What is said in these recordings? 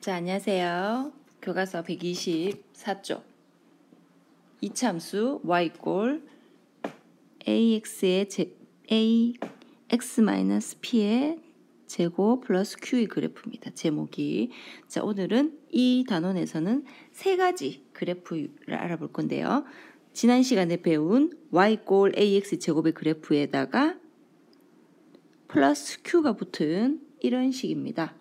자, 안녕하세요. 교과서 124쪽 이차함수 y ax의 ax-p의 제곱 플러스 q의 그래프입니다. 제목이. 자, 오늘은 이 단원에서는 세 가지 그래프를 알아볼 건데요. 지난 시간에 배운 y ax 제곱의 그래프에다가 플러스 q가 붙은 이런 식입니다.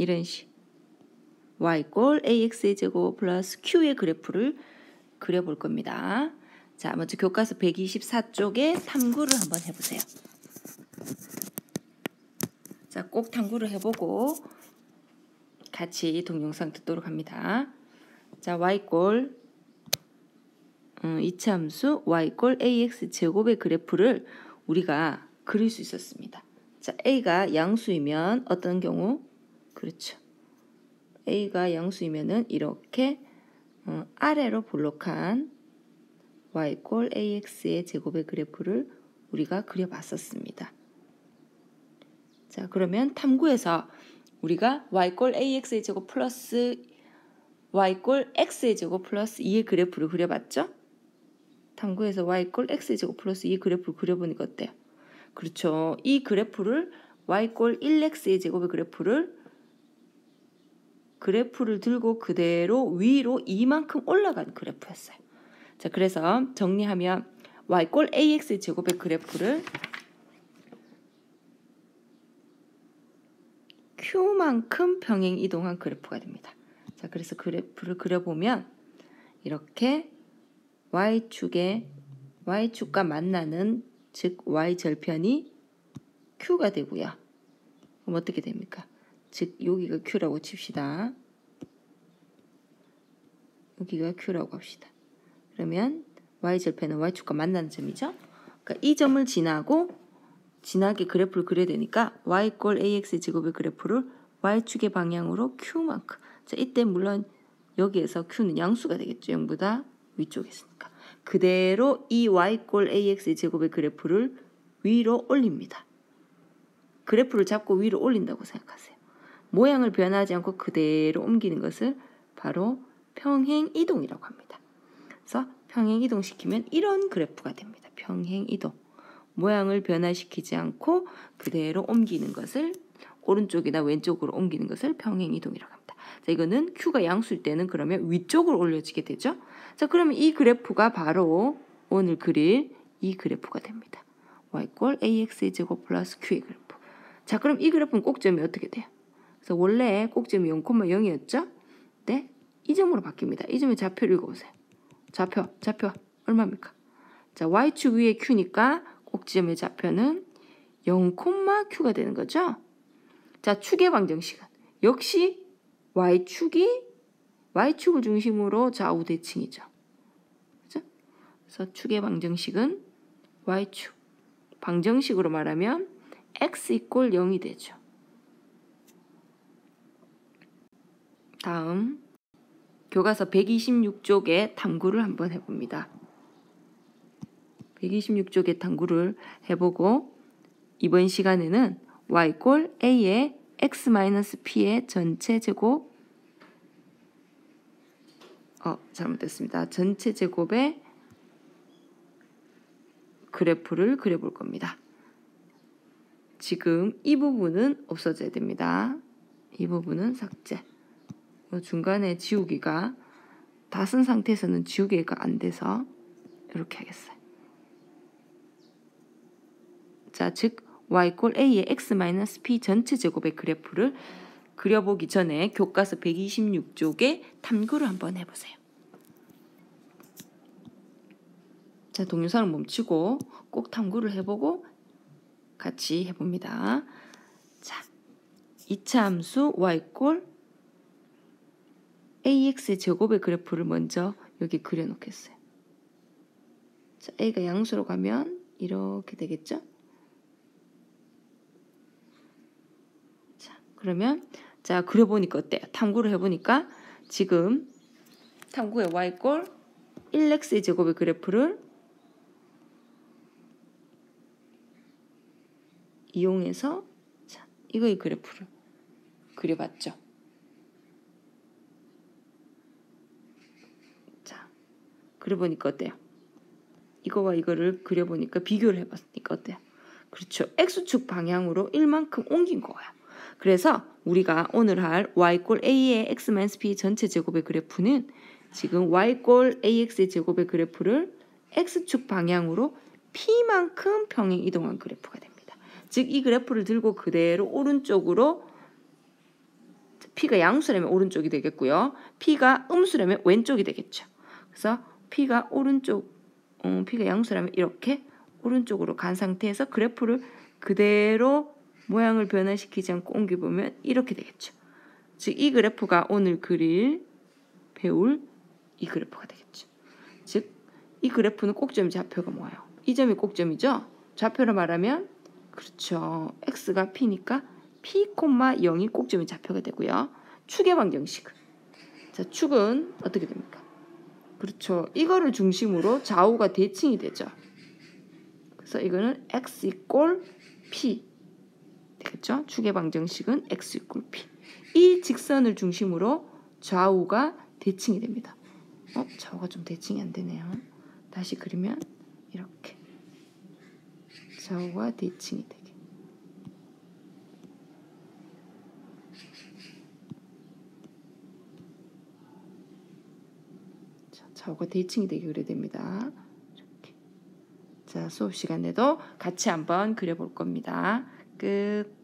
이런 식. y ax의 제곱 플러스 q의 그래프를 그려볼 겁니다. 자, 먼저 교과서 124쪽에 탐구를 한번 해보세요. 자, 꼭 탐구를 해보고 같이 동영상 듣도록 합니다. 자, 이차함수 y ax 제곱의 그래프를 우리가 그릴 수 있었습니다. 자, a가 양수이면 어떤 경우? 그렇죠. a가 양수이면은 이렇게 아래로 볼록한 y ax의 제곱의 그래프를 우리가 그려봤었습니다. 자, 그러면 탐구에서 우리가 y ax의 제곱 플러스 y x의 제곱 플러스 2의 그래프를 그려봤죠? 탐구에서 y x의 제곱 플러스 2의 그래프를 그려보니까 어때요? 그렇죠. 이 그래프를 y 1x의 제곱의 그래프를 들고 그대로 위로 이만큼 올라간 그래프였어요. 자, 그래서 정리하면 y ax 제곱의 그래프를 q만큼 평행 이동한 그래프가 됩니다. 자, 그래서 그래프를 그려보면 이렇게 y축과 만나는 즉 y절편이 q가 되고요. 그럼 어떻게 됩니까? 즉 여기가 q라고 칩시다. 여기가 q라고 합시다. 그러면 y절편은 y축과 만나는 점이죠. 그러니까 이 점을 지나게 그래프를 그려야 되니까 y ax 제곱의 그래프를 y축의 방향으로 q만큼. 자, 이때 물론 여기에서 q는 양수가 되겠죠. 0보다 위쪽에 있으니까. 그대로 이 y ax 제곱의 그래프를 위로 올립니다. 그래프를 잡고 위로 올린다고 생각하세요. 모양을 변하지 않고 그대로 옮기는 것을 바로 평행 이동이라고 합니다. 그래서 평행 이동시키면 이런 그래프가 됩니다. 평행 이동. 모양을 변화시키지 않고 그대로 옮기는 것을 오른쪽이나 왼쪽으로 옮기는 것을 평행 이동이라고 합니다. 자, 이거는 q가 양수일 때는 그러면 위쪽으로 올려지게 되죠. 자, 그러면 이 그래프가 바로 오늘 그릴 이 그래프가 됩니다. y ax의 제곱 플러스 q의 그래프. 자, 그럼 이 그래프는 꼭점이 어떻게 돼요? 그래서 원래 꼭점이 0,0이었죠? 네? 이 점으로 바뀝니다. 이 점의 좌표를 읽어보세요. 좌표 얼마입니까? 자, y축 위에 q니까 꼭지점의 좌표는 0,q가 되는 거죠. 자, 축의 방정식은 역시 y축을 중심으로 좌우 대칭이죠. 그죠? 그래서 축의 방정식은 y축. 방정식으로 말하면 x = 0이 되죠. 다음 교과서 126쪽의 탐구를 한번 해봅니다. 126쪽의 탐구를 해보고 이번 시간에는 y a의 x-p의 전체 제곱 잘못됐습니다. 전체 제곱의 그래프를 그려볼 겁니다. 지금 이 부분은 없어져야 됩니다. 이 부분은 삭제. 중간에 지우기가 다 쓴 상태에서는 지우기가 안 돼서 이렇게 하겠어요. 자, 즉 y a의 x-p 전체 제곱의 그래프를 그려보기 전에 교과서 126쪽에 탐구를 한번 해보세요. 자, 동영상을 멈추고 꼭 탐구를 해보고 같이 해봅니다. 자, 이차함수 y ax 제곱의 그래프를 먼저 여기 그려놓겠어요. 자, a가 양수로 가면 이렇게 되겠죠? 자, 그러면 자, 그려보니까 어때요? 탐구를 해보니까 지금 탐구의 y 1x 제곱의 그래프를 이용해서 자, 이거의 그래프를 그려봤죠. 자, 그려보니까 어때요? 이거와 이거를 그려보니까 비교를 해봤으니까 어때요? 그렇죠. X축 방향으로 1만큼 옮긴 거예요. 그래서 우리가 오늘 할 y a의 x-p 전체 제곱의 그래프는 지금 y ax의 제곱의 그래프를 x축 방향으로 p만큼 평행 이동한 그래프가 됩니다. 즉 이 그래프를 들고 그대로 오른쪽으로 p가 양수라면 오른쪽이 되겠고요. p가 음수라면 왼쪽이 되겠죠. 그래서 p가 양수라면 이렇게 오른쪽으로 간 상태에서 그래프를 그대로 모양을 변화시키지 않고 옮겨보면 이렇게 되겠죠. 즉 이 그래프가 오늘 배울 이 그래프가 되겠죠. 즉 이 그래프는 꼭점 좌표가 뭐예요? 이 점이 꼭점이죠. 좌표로 말하면 그렇죠. x가 p니까 p, 0이 꼭점의 좌표가 되고요. 축의 방정식은 자 축은 어떻게 됩니까? 그렇죠. 이거를 중심으로 좌우가 대칭이 되죠. 그래서 이거는 x = p 되겠죠. 축의 방정식은 x = p. 이 직선을 중심으로 좌우가 대칭이 됩니다. 좌우가 좀 대칭이 안 되네요. 다시 그리면 이렇게 좌우가 대칭이 되게. 좌우가 대칭이 되게 그려야 됩니다. 이렇게. 자, 수업 시간에도 같이 한번 그려볼 겁니다. 끝.